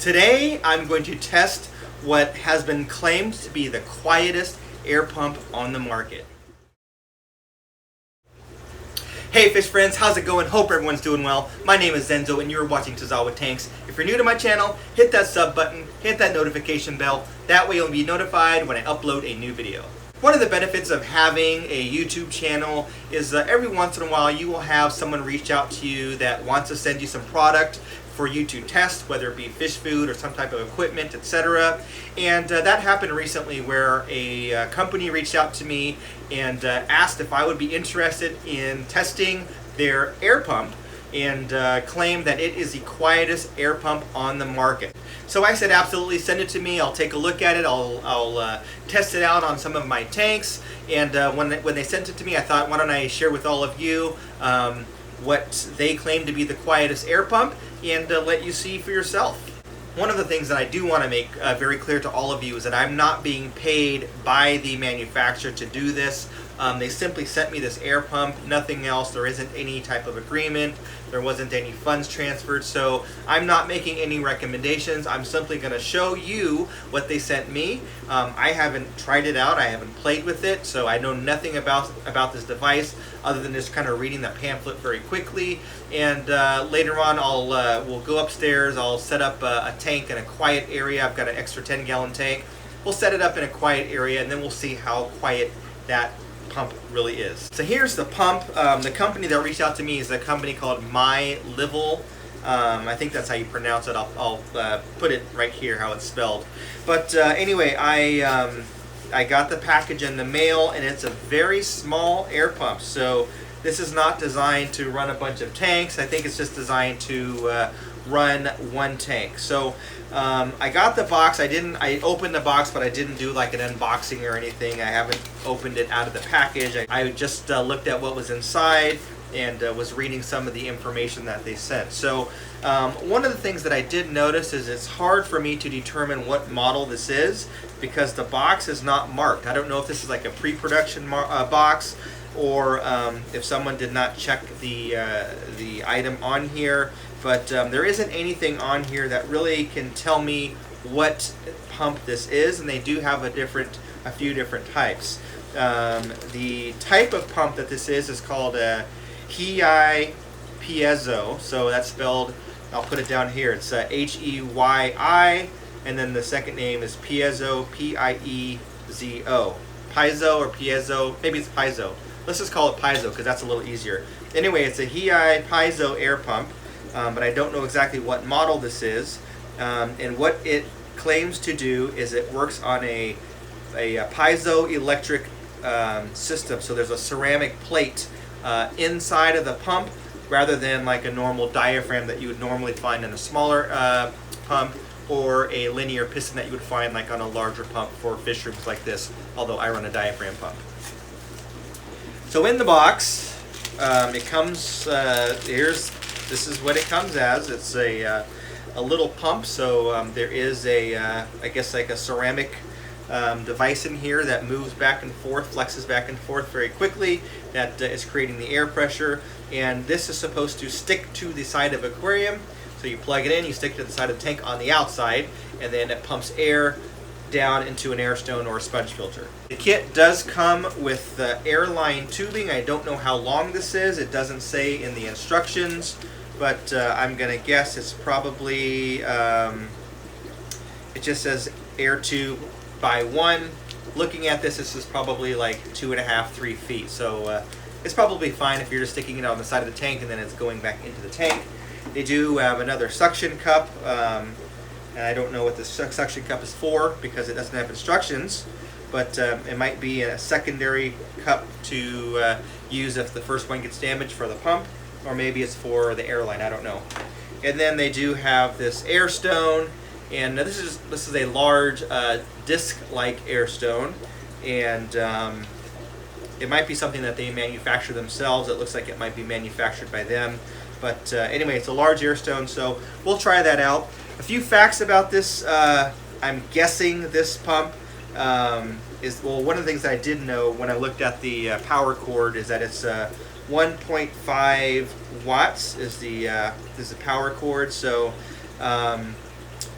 Today I'm going to test what has been claimed to be the quietest air pump on the market. Hey fish friends, how's it going? Hope everyone's doing well. My name is Zenzo and you're watching Tazawa Tanks. If you're new to my channel, hit that sub button, hit that notification bell. That way you'll be notified when I upload a new video. One of the benefits of having a YouTube channel is every once in a while you will have someone reach out to you that wants to send you some product for you to test, whether it be fish food or some type of equipment, etc. And that happened recently where a company reached out to me and asked if I would be interested in testing their air pump and claimed that it is the quietest air pump on the market. So I said absolutely, send it to me, I'll take a look at it, I'll test it out on some of my tanks. And when they sent it to me, I thought, why don't I share with all of you what they claim to be the quietest air pump and let you see for yourself. One of the things that I do want to make very clear to all of you is that I'm not being paid by the manufacturer to do this. They simply sent me this air pump, nothing else. There isn't any type of agreement. There wasn't any funds transferred, so I'm not making any recommendations. I'm simply going to show you what they sent me. I haven't tried it out. I haven't played with it, so I know nothing about this device other than just kind of reading the pamphlet very quickly. And later on, we'll go upstairs. I'll set up a tank in a quiet area. I've got an extra 10-gallon tank. We'll set it up in a quiet area, and then we'll see how quiet that pump really is. So here's the pump. The company that reached out to me is a company called My Livel. I think that's how you pronounce it. I'll put it right here how it's spelled. But anyway, I got the package in the mail, and it's a very small air pump. So this is not designed to run a bunch of tanks. I think it's just designed to run one tank. So I got the box. I opened the box, but I didn't do like an unboxing or anything. I haven't opened it out of the package. I just looked at what was inside and was reading some of the information that they sent. So one of the things that I did notice is it's hard for me to determine what model this is because the box is not marked. I don't know if this is like a pre-production box or if someone did not check the item on here. But there isn't anything on here that really can tell me what pump this is, and they do have a few different types. The type of pump that this is called a Hei Piezo, so that's spelled, I'll put it down here, it's H-E-Y-I, and then the second name is Piezo, P-I-E-Z-O. Piezo or Piezo, maybe it's Piezo. Let's just call it Piezo because that's a little easier. Anyway, it's a Hei Piezo air pump. But I don't know exactly what model this is. And what it claims to do is it works on a piezoelectric system. So there's a ceramic plate inside of the pump rather than like a normal diaphragm that you would normally find in a smaller pump or a linear piston that you would find like on a larger pump for fish rooms like this, although I run a diaphragm pump. So in the box, it comes, this is what it comes as. It's a little pump, so there is I guess like a ceramic device in here that moves back and forth, flexes back and forth very quickly. That is creating the air pressure, and this is supposed to stick to the side of the aquarium. So you plug it in, you stick it to the side of the tank on the outside, and then it pumps air down into an air stone or a sponge filter. The kit does come with airline tubing. I don't know how long this is. It doesn't say in the instructions, but I'm gonna guess it's probably, it just says air tube by 1. Looking at this is probably like 2.5, 3 feet. So it's probably fine if you're just sticking it on the side of the tank and then it's going back into the tank. They do have another suction cup. And I don't know what the suction cup is for because it doesn't have instructions, but it might be a secondary cup to use if the first one gets damaged for the pump, or maybe it's for the airline, I don't know. And then they do have this air stone, and this is a large disc-like air stone, and it might be something that they manufacture themselves. It looks like it might be manufactured by them, but anyway, it's a large air stone, so we'll try that out. A few facts about this. I'm guessing this pump is, well, one of the things that I did know when I looked at the power cord is that it's 1.5 watts is the power cord. So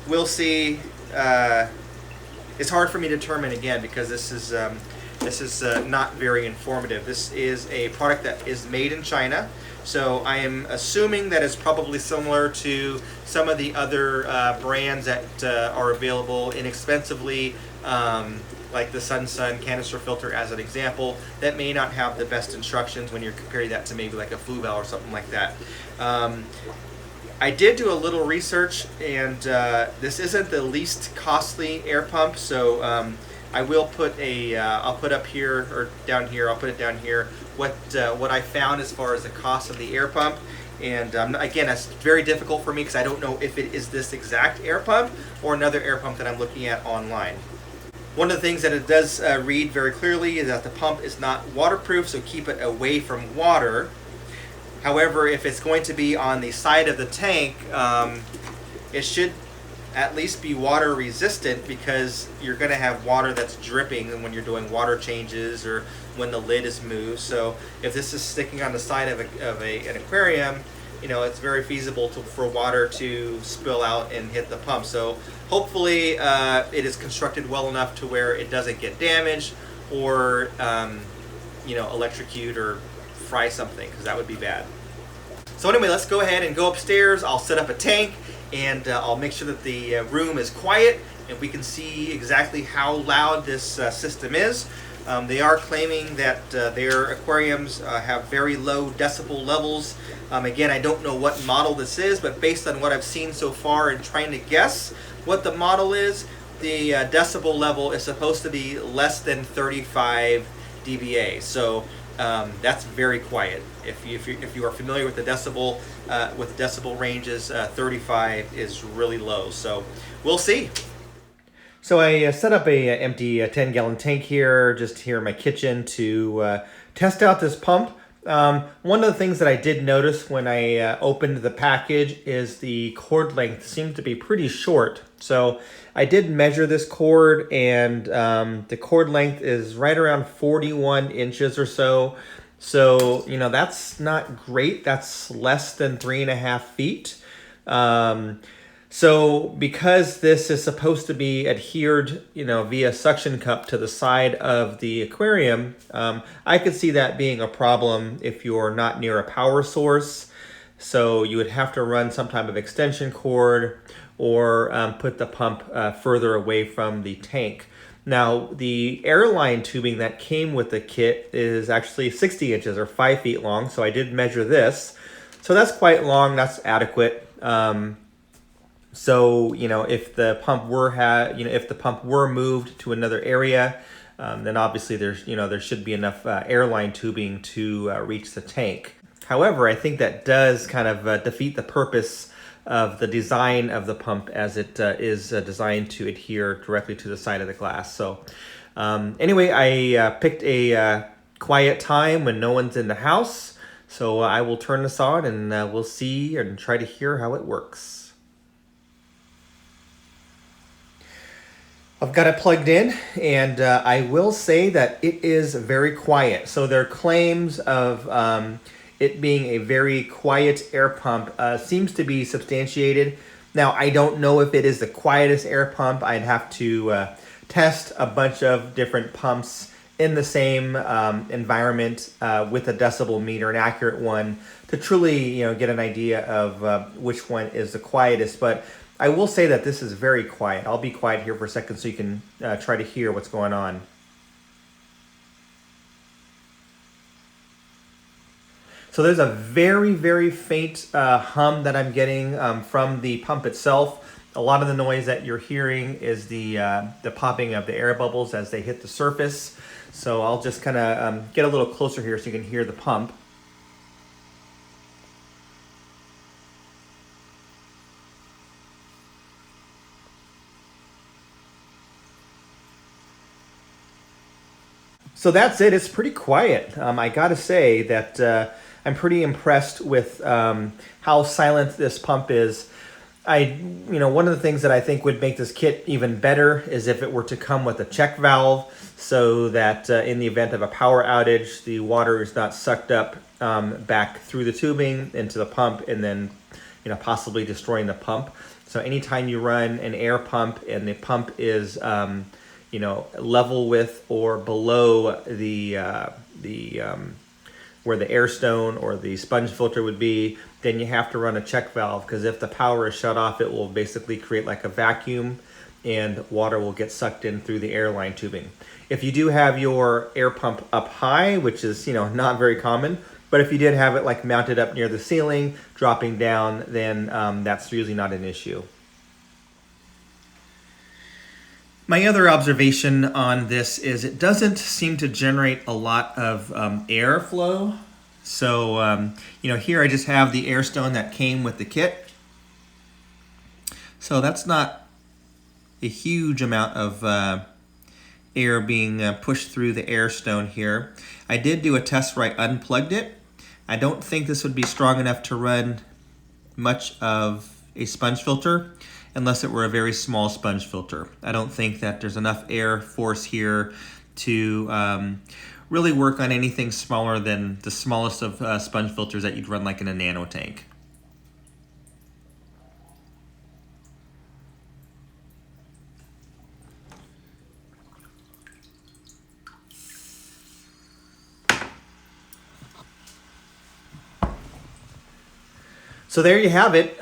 we'll see. It's hard for me to determine again because this is not very informative. This is a product that is made in China, so I am assuming that it's probably similar to some of the other brands that are available inexpensively, like the Sun canister filter as an example, that may not have the best instructions when you're comparing that to maybe like a Fluval or something like that. I did do a little research, and this isn't the least costly air pump, so I will put I'll put up here or down here. I'll put it down here. What I found as far as the cost of the air pump, and again, that's very difficult for me because I don't know if it is this exact air pump or another air pump that I'm looking at online. One of the things that it does read very clearly is that the pump is not waterproof, so keep it away from water. However, if it's going to be on the side of the tank, it should at least be water resistant because you're going to have water that's dripping when you're doing water changes or when the lid is moved. So if this is sticking on the side of an aquarium, you know, it's very feasible for water to spill out and hit the pump. So hopefully it is constructed well enough to where it doesn't get damaged or you know, electrocute or fry something, because that would be bad. So anyway, let's go ahead and go upstairs. I'll set up a tank, and I'll make sure that the room is quiet and we can see exactly how loud this system is. They are claiming that their aquariums have very low decibel levels. Again, I don't know what model this is, but based on what I've seen so far and trying to guess what the model is, the decibel level is supposed to be less than 35 dBA. So that's very quiet. If you are familiar with the decibel ranges, 35 is really low. So we'll see. So I set up a empty 10-gallon tank here, just here in my kitchen, to test out this pump. One of the things that I did notice when I opened the package is the cord length seemed to be pretty short. So I did measure this cord, and the cord length is right around 41 inches or so. So, you know, that's not great. That's less than 3.5 feet. So because this is supposed to be adhered, you know, via suction cup to the side of the aquarium, I could see that being a problem if you're not near a power source. So you would have to run some type of extension cord or put the pump further away from the tank. Now, the airline tubing that came with the kit is actually 60 inches or 5 feet long. So I did measure this. So that's quite long. That's adequate. So, you know, if the pump were moved to another area, then obviously there should be enough airline tubing to reach the tank. However, I think that does kind of defeat the purpose of the design of the pump, as it is designed to adhere directly to the side of the glass. So anyway, I picked a quiet time when no one's in the house. So I will turn this on, and we'll see and try to hear how it works. I've got it plugged in, and I will say that it is very quiet. So their claims of it being a very quiet air pump seems to be substantiated. Now, I don't know if it is the quietest air pump. I'd have to test a bunch of different pumps in the same environment with a decibel meter, an accurate one, to truly, you know, get an idea of which one is the quietest. But I will say that this is very quiet. I'll be quiet here for a second so you can try to hear what's going on. So there's a very, very faint hum that I'm getting from the pump itself. A lot of the noise that you're hearing is the popping of the air bubbles as they hit the surface. So I'll just kind of get a little closer here so you can hear the pump. So that's it. It's pretty quiet. I gotta say that I'm pretty impressed with how silent this pump is. One of the things that I think would make this kit even better is if it were to come with a check valve, so that in the event of a power outage, the water is not sucked up back through the tubing into the pump and then, possibly destroying the pump. So anytime you run an air pump and the pump is level with or below where the air stone or the sponge filter would be, then you have to run a check valve, because if the power is shut off, it will basically create like a vacuum and water will get sucked in through the airline tubing. If you do have your air pump up high, which is not very common, but if you did have it like mounted up near the ceiling, dropping down, then that's usually not an issue. My other observation on this is it doesn't seem to generate a lot of airflow. So, here I just have the air stone that came with the kit. So that's not a huge amount of air being pushed through the air stone here. I did do a test where I unplugged it. I don't think this would be strong enough to run much of a sponge filter, unless it were a very small sponge filter. I don't think that there's enough air force here to really work on anything smaller than the smallest of sponge filters that you'd run like in a nano tank. So there you have it.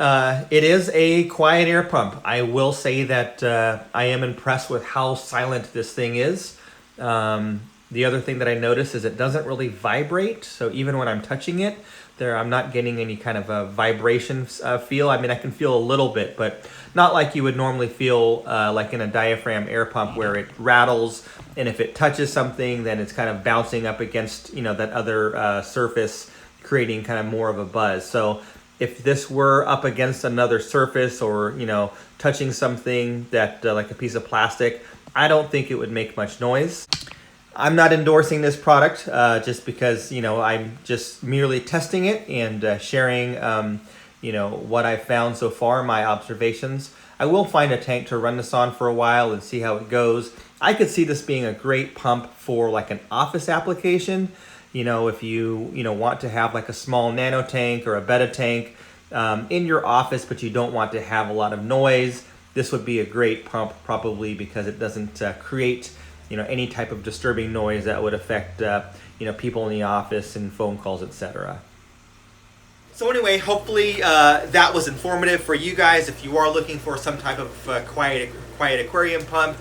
It is a quiet air pump. I will say that I am impressed with how silent this thing is. The other thing that I noticed is it doesn't really vibrate. So even when I'm touching it, I'm not getting any kind of a vibration feel. I mean, I can feel a little bit, but not like you would normally feel like in a diaphragm air pump where it rattles, and if it touches something, then it's kind of bouncing up against that other surface, creating kind of more of a buzz. So if this were up against another surface or, touching something that like a piece of plastic, I don't think it would make much noise. I'm not endorsing this product just because, I'm just merely testing it and sharing, what I've found so far, my observations. I will find a tank to run this on for a while and see how it goes. I could see this being a great pump for like an office application. If you want to have like a small nano tank or a betta tank in your office, but you don't want to have a lot of noise, this would be a great pump, probably because it doesn't create any type of disturbing noise that would affect people in the office and phone calls, etc. So anyway, hopefully that was informative for you guys. If you are looking for some type of quiet aquarium pump,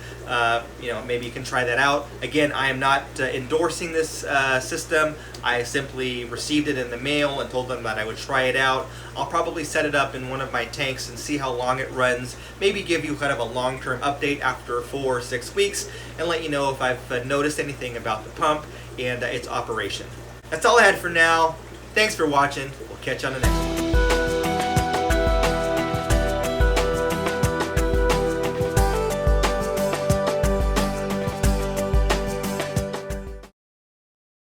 maybe you can try that out. Again, I am not endorsing this system. I simply received it in the mail and told them that I would try it out. I'll probably set it up in one of my tanks and see how long it runs. Maybe give you kind of a long-term update after 4 or 6 weeks and let you know if I've noticed anything about the pump and its operation. That's all I had for now. Thanks for watching. We'll catch you on the next one.